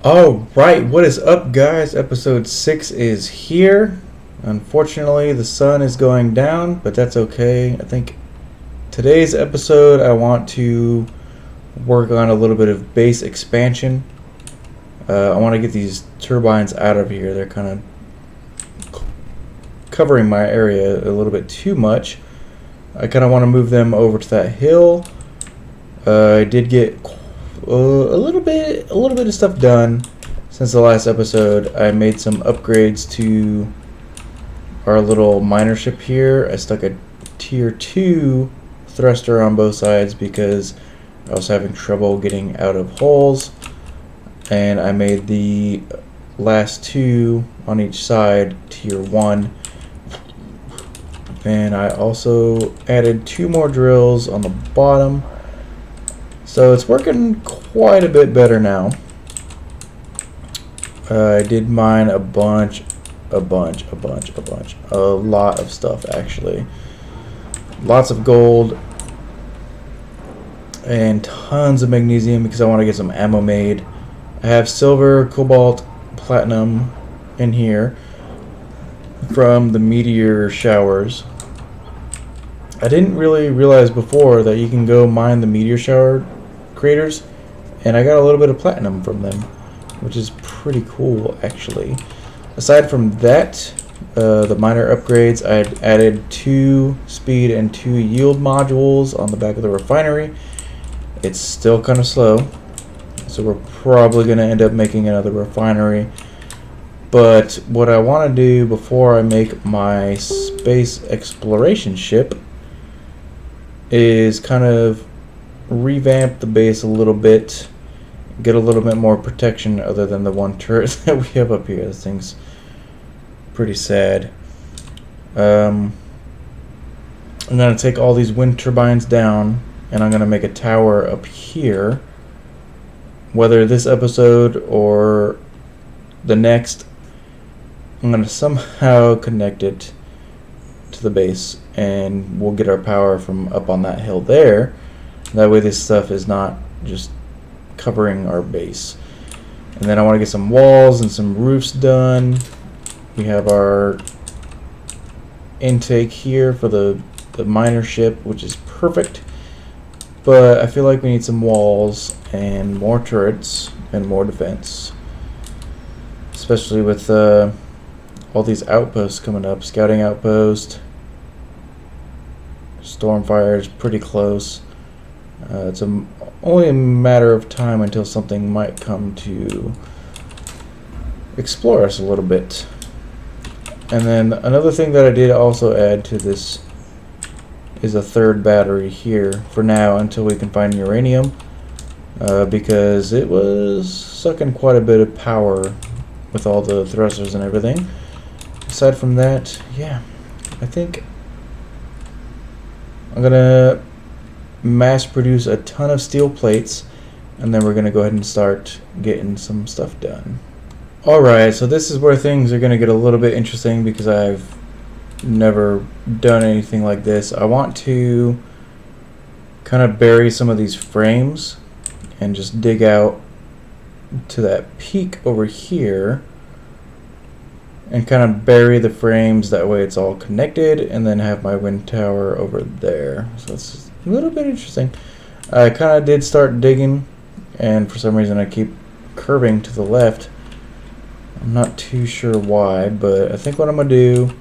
All right, what is up, guys? Episode 6 is here. Unfortunately, the sun is going down, but that's okay. I think today's episode, I want to work on a little bit of base expansion. I want to get these turbines out of here. They're kind of covering my area a little bit too much. I kind of want to move them over to that hill. I did get a little bit of stuff done since the last episode. I made some upgrades to our little miner ship here. I stuck a tier 2 thruster on both sides because I was having trouble getting out of holes, and I made the last two on each side tier 1, and I also added 2 more drills on the bottom. So it's working quite a bit better now. I did mine a lot of stuff actually. Lots of gold and tons of magnesium because I want to get some ammo made. I have silver, cobalt, platinum in here from the meteor showers. I didn't really realize before that you can go mine the meteor shower craters, and I got a little bit of platinum from them, which is pretty cool actually. Aside from that, the minor upgrades, I had added 2 speed and 2 yield modules on the back of the refinery. It's still kind of slow, so we're probably going to end up making another refinery. But what I want to do before I make my space exploration ship is kind of revamp the base a little bit, get a little bit more protection other than the one turret that we have up here. This thing's pretty sad. I'm going to take all these wind turbines down, and I'm going to make a tower up here. Whether this episode or the next, I'm going to somehow connect it to the base, and we'll get our power from up on that hill there. That way this stuff is not just covering our base. And then I want to get some walls and some roofs done. We have our intake here for the miner ship, which is perfect. But I feel like we need some walls and more turrets and more defense. Especially with all these outposts coming up. Scouting outpost. Stormfire is pretty close. It's only a matter of time until something might come to explore us a little bit. And then another thing that I did also add to this is a 3rd battery here for now until we can find uranium, because it was sucking quite a bit of power with all the thrusters and everything. Aside from that, yeah, I think I'm gonna mass produce a ton of steel plates, and then we're going to go ahead and start getting some stuff done. Alright, so this is where things are going to get a little bit interesting because I've never done anything like this. I want to kind of bury some of these frames and just dig out to that peak over here and kind of bury the frames, that way it's all connected, and then have my wind tower over there. So it's a little bit interesting. I kind of did start digging, and for some reason I keep curving to the left. I'm not too sure why, but I think what I'm going to do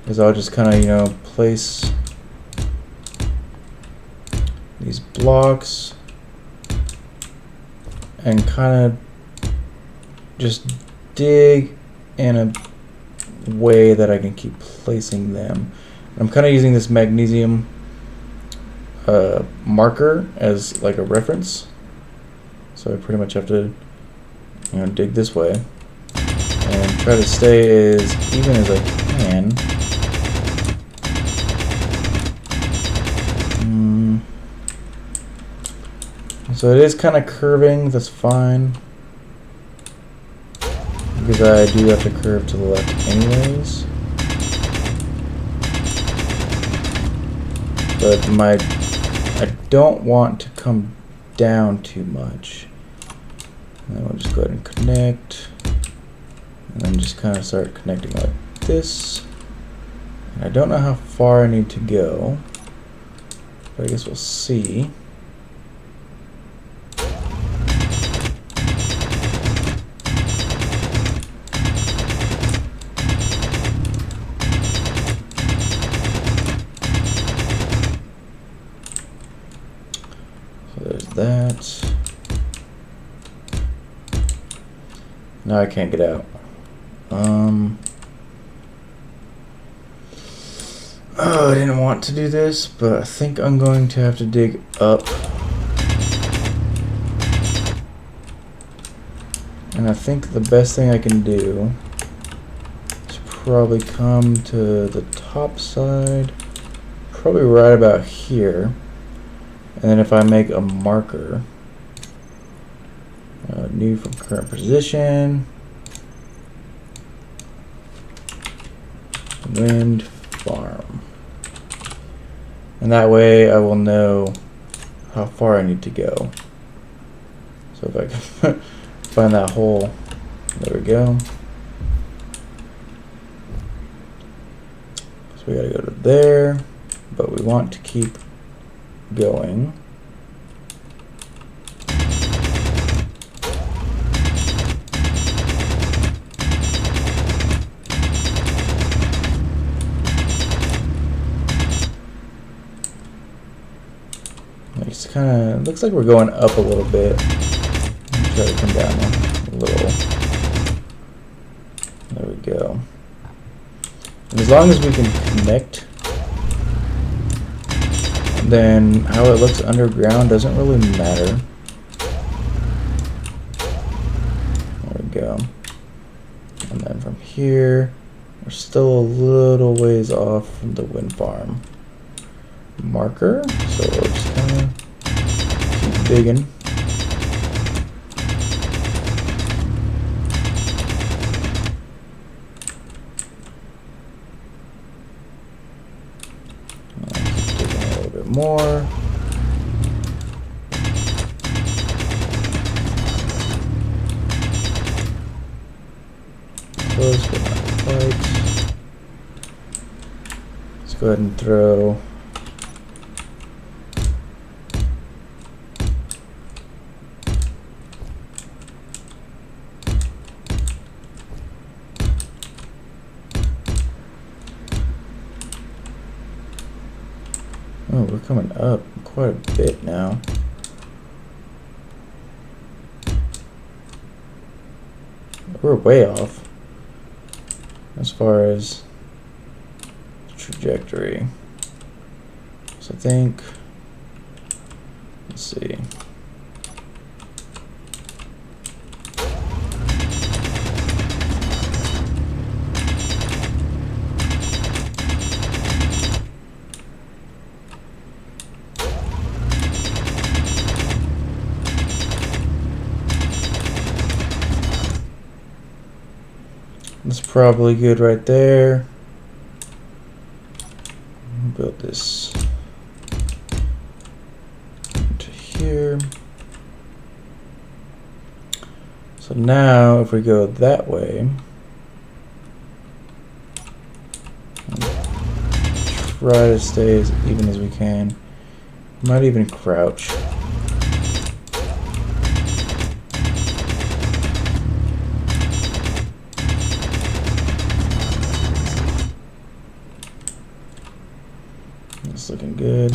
is I'll just kind of, place these blocks and kind of just dig in a way that I can keep placing them. I'm kind of using this magnesium marker as like a reference, so I pretty much have to dig this way and try to stay as even as I can. So it is kind of curving, that's fine, because I do have to curve to the left anyways. But I don't want to come down too much. And then we'll just go ahead and connect. And then just kind of start connecting like this. And I don't know how far I need to go, but I guess we'll see. So there's that. Now I can't get out. Oh, I didn't want to do this, but I think I'm going to have to dig up. And I think the best thing I can do is probably come to the top side, probably right about here. And then if I make a marker, new from current position, wind farm. And that way I will know how far I need to go. So if I can find that hole, there we go. So we gotta go to there, but we want to keep going. It's kind of looks like we're going up a little bit. Try to come down a little. There we go. And as long as we can connect, then how it looks underground doesn't really matter. There we go. And then from here, we're still a little ways off from the wind farm marker, so we'll just kind of keep digging. Keep digging a little bit more. Close, but not quite. Let's go ahead and throw we're coming up quite a bit now. We're way off as far as trajectory. So I think, let's see. That's probably good right there. Build this into here. So now if we go that way, try to stay as even as we can. Might even crouch. It's looking good.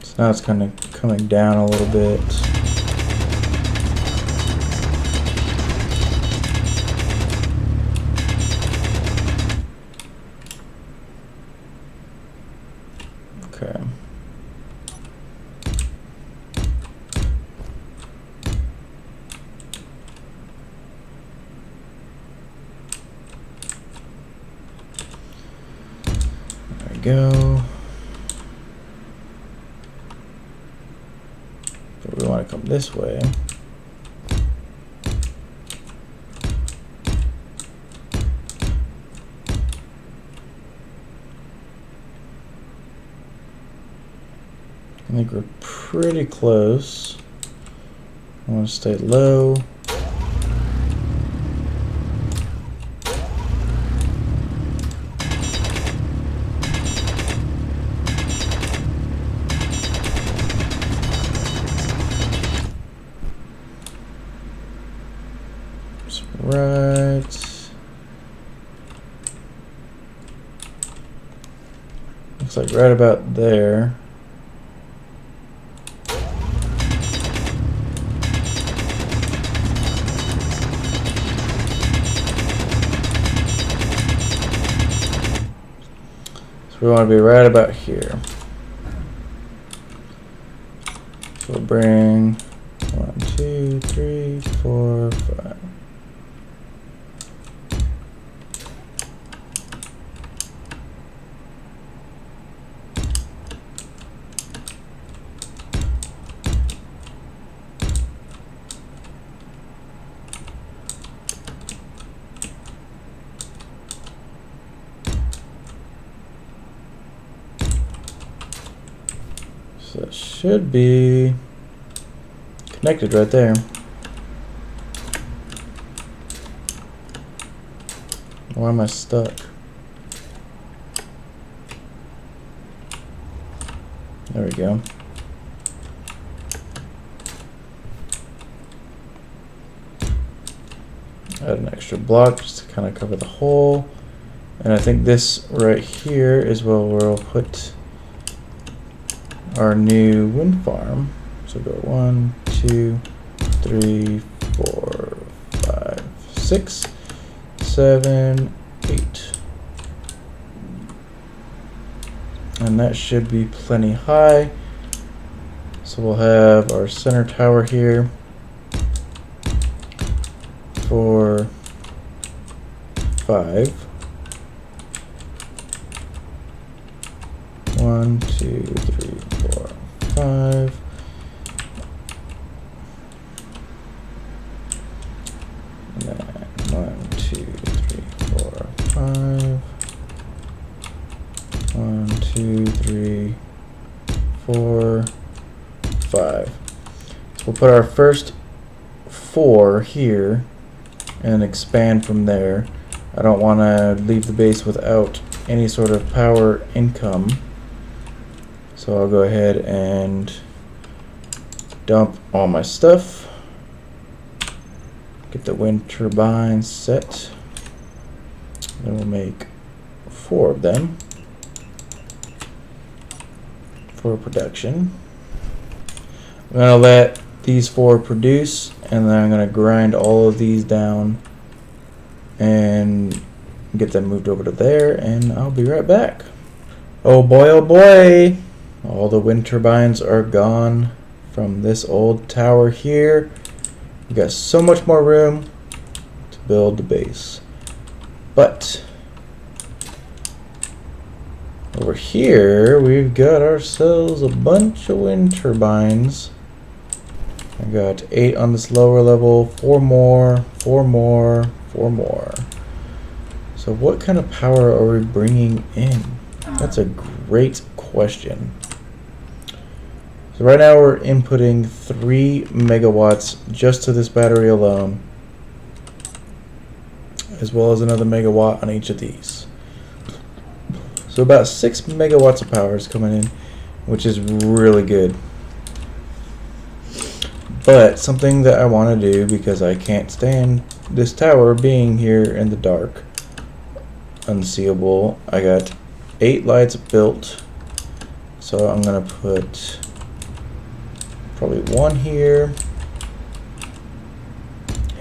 So now it's kind of coming down a little bit. Okay. There we go. But we want to come this way. think we're pretty close. I want to stay low. Right. Looks like right about there. So we want to be right about here. So we'll bring 1, 2, 3, 4, 5. So that should be connected right there. Why am I stuck? There we go. Add an extra block just to kind of cover the hole. And I think this right here is where we'll put our new wind farm. So go 1, 2, 3, 4, 5, 6, 7, 8. And that should be plenty high. So we'll have our center tower here for 5. 1, 2, 3, 4, 5. And then 1, 2, 3, 4, 5. 1, 2, 3, 4, 5. So we'll put our first 4 here and expand from there. I don't want to leave the base without any sort of power income. So I'll go ahead and dump all my stuff. Get the wind turbines set. Then we'll make 4 of them for production. I'm going to let these 4 produce, and then I'm going to grind all of these down and get them moved over to there, and I'll be right back. Oh boy, all the wind turbines are gone from this old tower here. We got so much more room to build the base. But over here, we've got ourselves a bunch of wind turbines. I got 8 on this lower level, 4 more, 4 more, 4 more. So what kind of power are we bringing in? That's a great question. So right now we're inputting 3 megawatts just to this battery alone, as well as another megawatt on each of these. So about 6 megawatts of power is coming in, which is really good. But something that I want to do, because I can't stand this tower being here in the dark, unseeable, I got 8 lights built. So I'm going to put probably 1 here,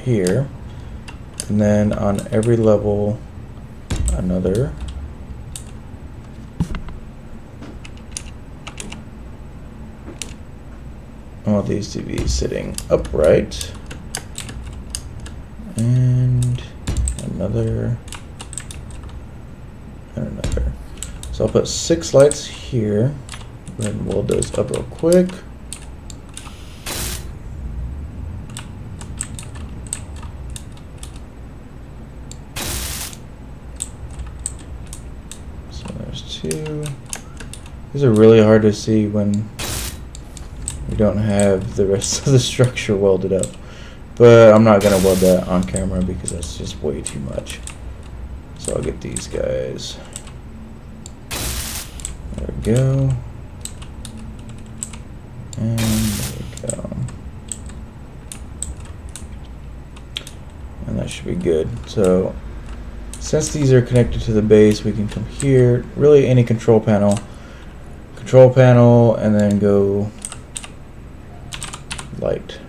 here, and then on every level another. I want these to be sitting upright, and another, and another. So I'll put 6 lights here. Go ahead and weld those up real quick. So there's 2. These are really hard to see when don't have the rest of the structure welded up. But I'm not going to weld that on camera because that's just way too much. So I'll get these guys. There we go. And there we go. And that should be good. So since these are connected to the base, we can come here, really any control panel, and then go light.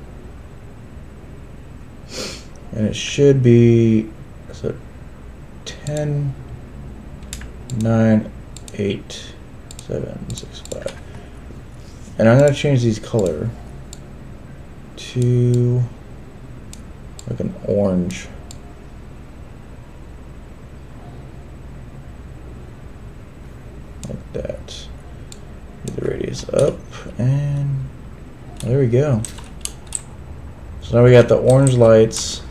And it should be so 10, 9, 8, 7, 6, 5. And I'm going to change these color to like an orange. Like that. Get the radius up, and there we go. So now we got the orange lights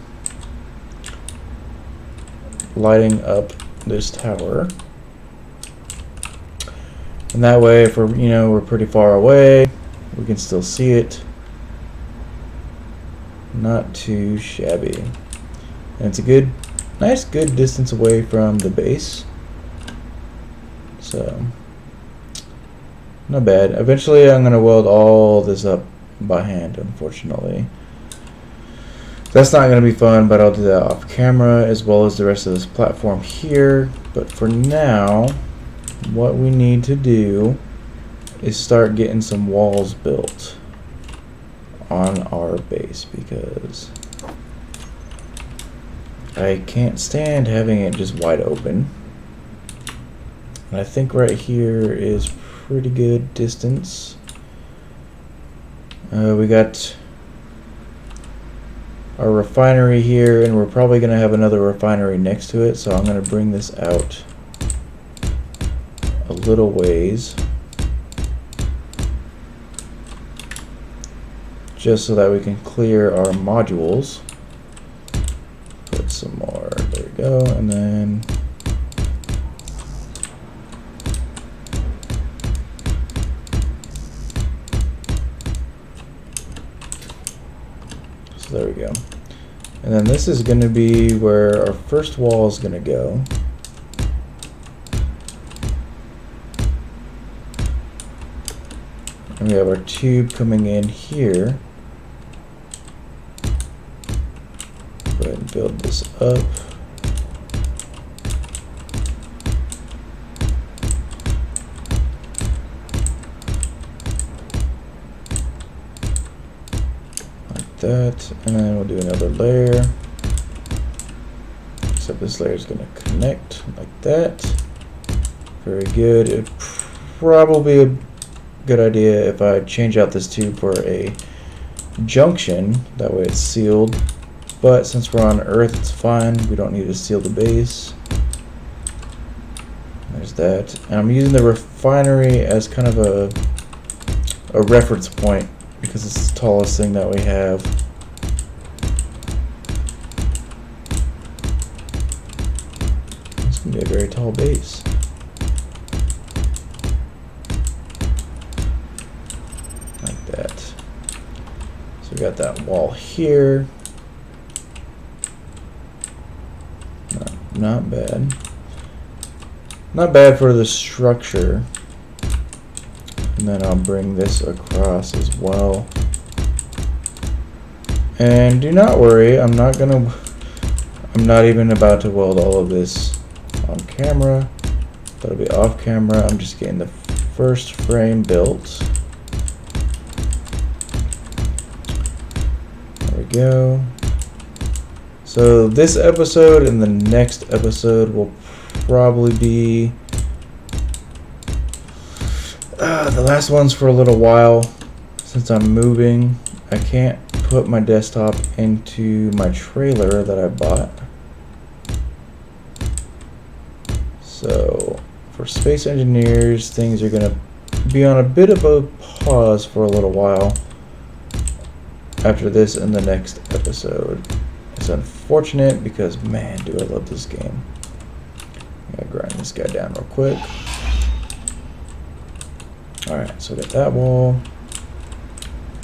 lighting up this tower. And that way, if we're pretty far away, we can still see it. Not too shabby. And it's a nice good distance away from the base. So, not bad. Eventually I'm going to weld all this up by hand, unfortunately. That's not going to be fun, but I'll do that off camera, as well as the rest of this platform here. But for now, what we need to do is start getting some walls built on our base, because I can't stand having it just wide open. And I think right here is pretty good distance. We got our refinery here, and we're probably going to have another refinery next to it, so I'm going to bring this out a little ways, just so that we can clear our modules. Put some more, there we go, and then so there we go. And then this is going to be where our first wall is going to go. And we have our tube coming in here. Go ahead and build this up. Like that. And then we'll do another layer. Except this layer is going to connect like that. Very good. It'd probably be a good idea if I change out this tube for a junction. That way it's sealed. But since we're on Earth, it's fine. We don't need to seal the base. There's that. And I'm using the refinery as kind of a reference point, because it's the tallest thing that we have. It's going to be a very tall base. Like that. So we got that wall here. Not bad. Not bad for the structure. And then I'll bring this across as well. And do not worry, I'm not even about to weld all of this on camera. That'll be off camera. I'm just getting the first frame built. There we go. So this episode and the next episode will probably be the last ones for a little while. Since I'm moving, I can't put my desktop into my trailer that I bought. So for Space Engineers, things are going to be on a bit of a pause for a little while after this and the next episode. It's unfortunate because, man, do I love this game. I gotta grind this guy down real quick. Alright, so we got that wall.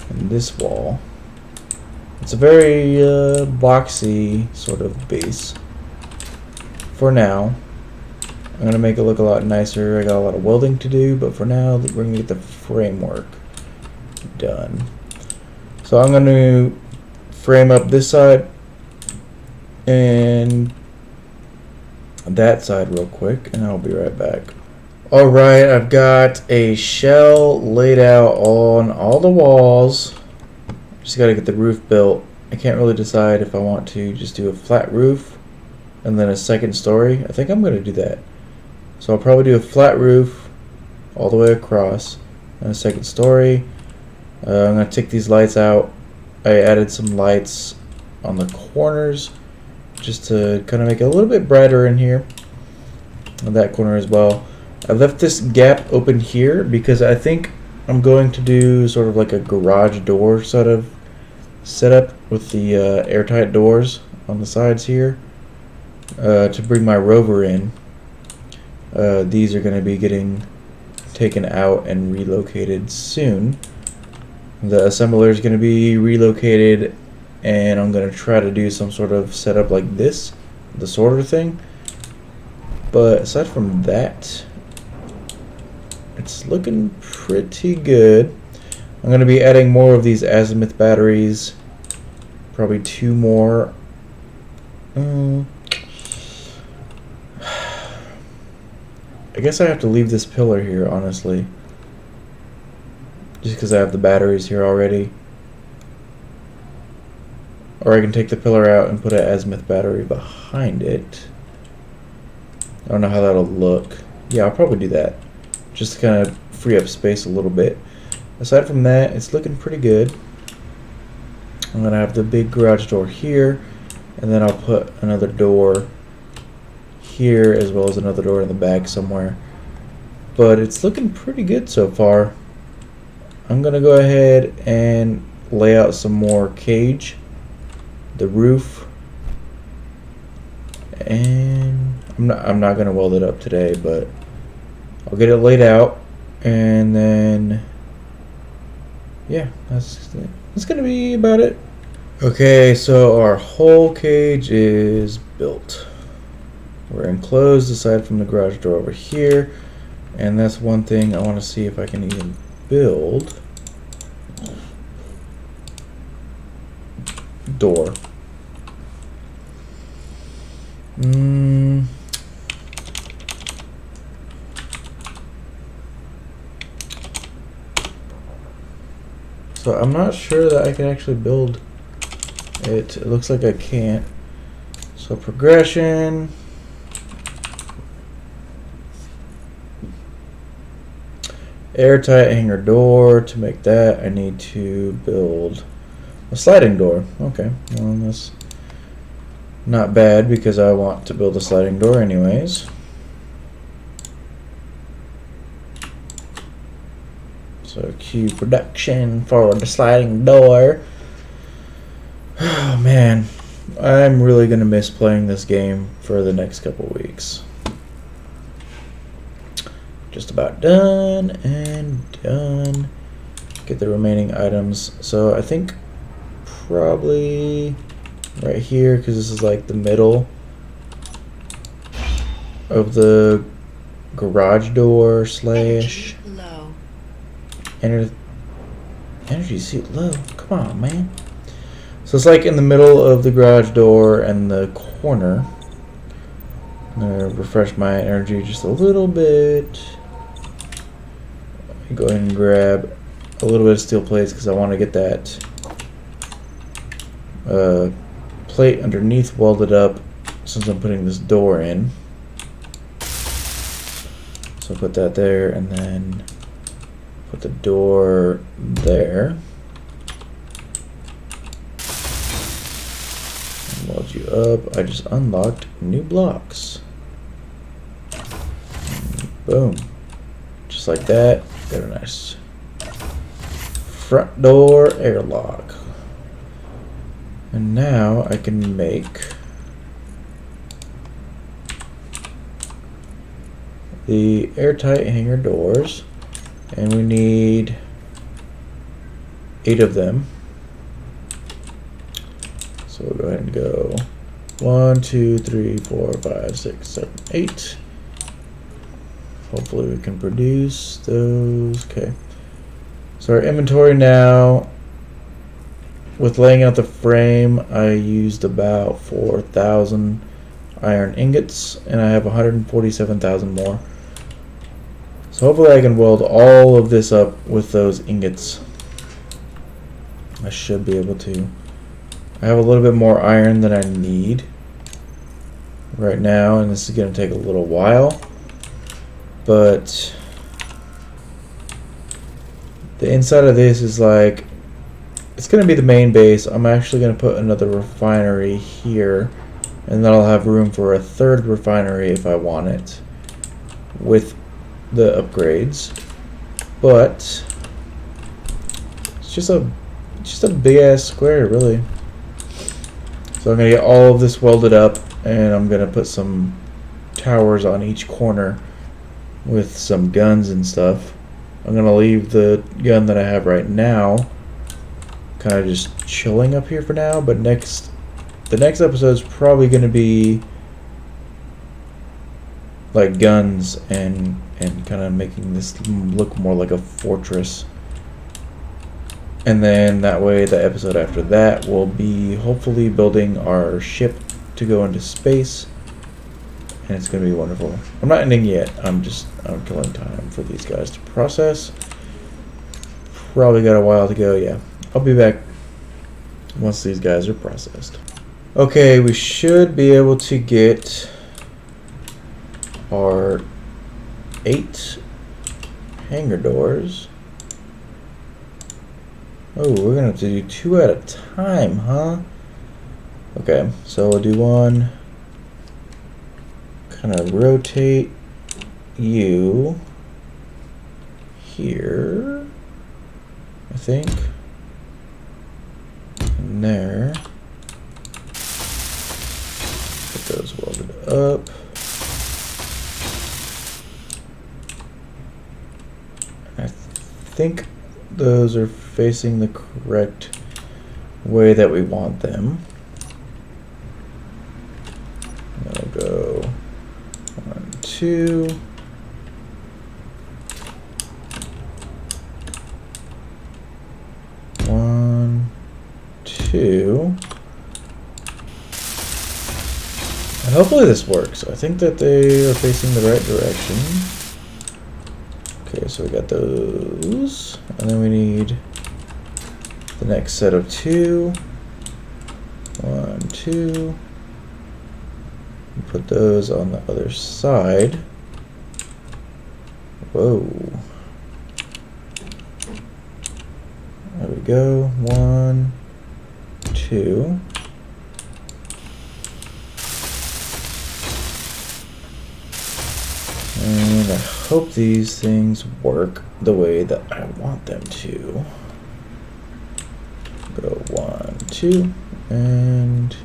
and this wall. It's a very boxy sort of base for now. I'm going to make it look a lot nicer. I got a lot of welding to do, but for now we're going to get the framework done. So I'm going to frame up this side and that side real quick, and I'll be right back. Alright, I've got a shell laid out on all the walls. Just got to get the roof built. I can't really decide if I want to just do a flat roof and then a second story. I think I'm going to do that. So I'll probably do a flat roof all the way across and a second story. I'm going to take these lights out. I added some lights on the corners just to kind of make it a little bit brighter in here. On that corner as well. I left this gap open here because I think I'm going to do sort of like a garage door sort of setup with the airtight doors on the sides here to bring my rover in. These are going to be getting taken out and relocated soon. The assembler is going to be relocated, and I'm going to try to do some sort of setup like this, the sorter thing. But aside from that, it's looking pretty good. I'm going to be adding more of these azimuth batteries, probably 2 more. I guess I have to leave this pillar here, honestly, just because I have the batteries here already. Or I can take the pillar out and put an azimuth battery behind it. I don't know how that'll look. Yeah, I'll probably do that, just to kind of free up space a little bit. Aside from that, it's looking pretty good. I'm going to have the big garage door here, and then I'll put another door here as well as another door in the back somewhere. But it's looking pretty good so far. I'm going to go ahead and lay out some more cage, the roof, and I'm not going to weld it up today, but I'll get it laid out, and then yeah, that's going to be about it. Okay, so our whole cage is built. We're enclosed aside from the garage door over here, and that's one thing I want to see if I can even build. Door. So I'm not sure that I can actually build it. It looks like I can't. So progression. Airtight hanger door. To make that, I need to build a sliding door. Okay, well, that's not bad because I want to build a sliding door anyways. So cue production for the sliding door. Oh man, I'm really gonna miss playing this game for the next couple weeks. Just about done and done. Get the remaining items. So I think probably right here, because this is like the middle of the garage door slash energy seat low. Come on, man. So it's like in the middle of the garage door and the corner. I'm gonna refresh my energy just a little bit. Go ahead and grab a little bit of steel plates because I want to get that plate underneath welded up since I'm putting this door in. So put that there and then put the door there. And weld you up. I just unlocked new blocks. Boom. Just like that. Got a nice front door airlock. And now I can make the airtight hanger doors, and we need 8 of them. So we'll go ahead and go 1, 2, 3, 4, 5, 6, 7, 8. Hopefully we can produce those. Okay. So our inventory now, with laying out the frame, I used about 4,000 iron ingots, and I have 147,000 more. So hopefully I can weld all of this up with those ingots. I should be able to. I have a little bit more iron than I need right now, and this is going to take a little while. But the inside of this is like, it's going to be the main base. I'm actually going to put another refinery here, and then I'll have room for a third refinery if I want it with the upgrades. But it's just a big ass square, really. So I'm going to get all of this welded up, and I'm going to put some towers on each corner with some guns and stuff. I'm going to leave the gun that I have right now kind of just chilling up here for now, but the next episode is probably going to be like guns and kind of making this look more like a fortress. And then that way the episode after that will be hopefully building our ship to go into space, and it's going to be wonderful. I'm not ending yet. I'm killing time for these guys to process. Probably got a while to go. Yeah, I'll be back once these guys are processed. Okay, we should be able to get our 8 hangar doors. Oh, we're gonna have to do 2 at a time, huh? Okay, so we'll do one. Kind of rotate you here, I think, and there. Get those welded up. I think those are facing the correct way that we want them. I'll go 1, 2. One, 2. And hopefully this works. I think that they are facing the right direction. Okay, so we got those. And then we need the next set of 2. 1, 2. Put those on the other side. Whoa. There we go. 1, 2. And I hope these things work the way that I want them to. Go 1, 2, and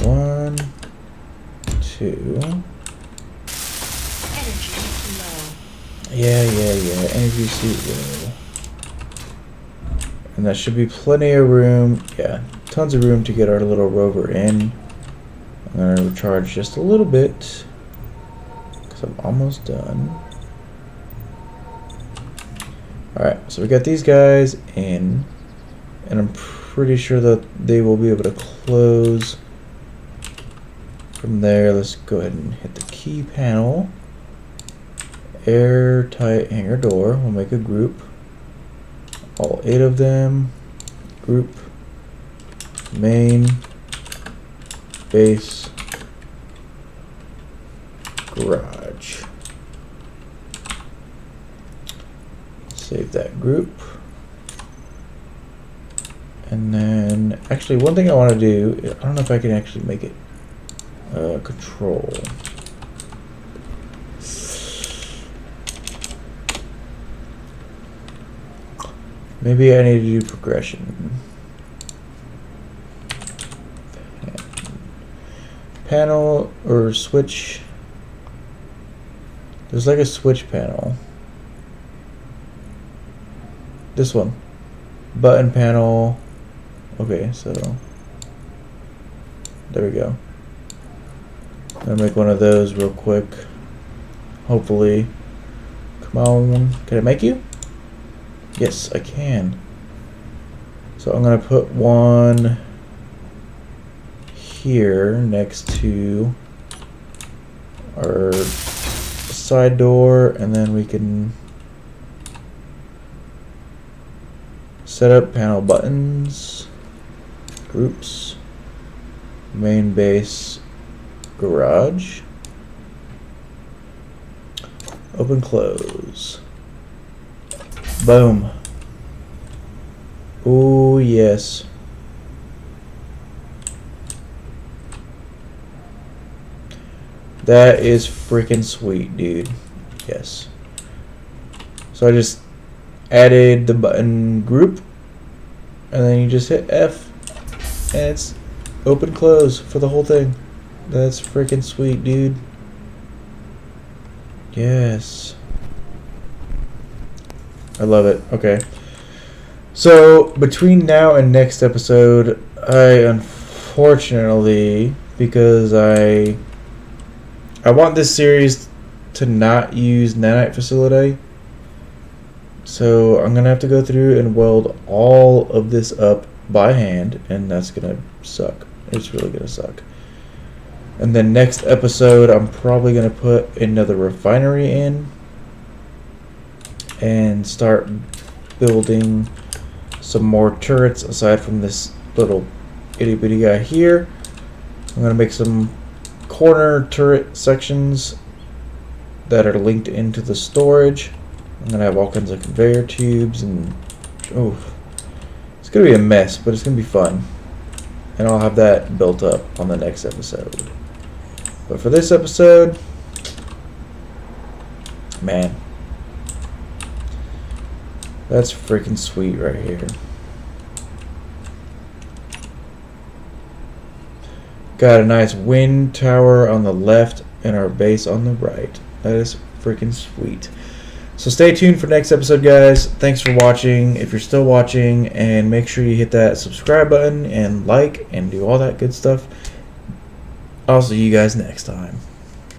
1, 2. Energy low. Yeah. Energy suit low. And that should be plenty of room. Yeah, tons of room to get our little rover in. I'm gonna recharge just a little bit because I'm almost done. Alright, so we got these guys in, and I'm pretty sure that they will be able to close from there. Let's go ahead and hit the key panel. Airtight hangar door. We'll make a group. All 8 of them. Group. Main. Base. Garage. Save that group. And then, actually, one thing I want to do, I don't know if I can actually make it control. Maybe I need to do progression. Panel or switch. There's like a switch panel. This one. Button panel. Okay, so there we go. I'll make one of those real quick. Hopefully. Come on. Can I make you? Yes, I can. So I'm going to put one here next to our side door, and then we can set up panel buttons, groups, main base, garage, open close. Boom. Oh yes. That is freaking sweet, dude. Yes. So I just added the button group, and then you just hit F, and it's open close for the whole thing. That's freaking sweet, dude. Yes. I love it. Okay. So between now and next episode, I unfortunately, because I want this series to not use nanite facility, so I'm gonna have to go through and weld all of this up by hand, and that's gonna suck. It's really gonna suck. And then next episode, I'm probably gonna put another refinery in and start building some more turrets aside from this little itty bitty guy here. I'm gonna make some corner turret sections that are linked into the storage. I'm gonna have all kinds of conveyor tubes, and oh, it's gonna be a mess, but it's gonna be fun. And I'll have that built up on the next episode. But for this episode, man, that's freaking sweet right here. Got a nice wind tower on the left and our base on the right. That is freaking sweet. So stay tuned for next episode, guys. Thanks for watching. If you're still watching, and make sure you hit that subscribe button and like and do all that good stuff. I'll see you guys next time.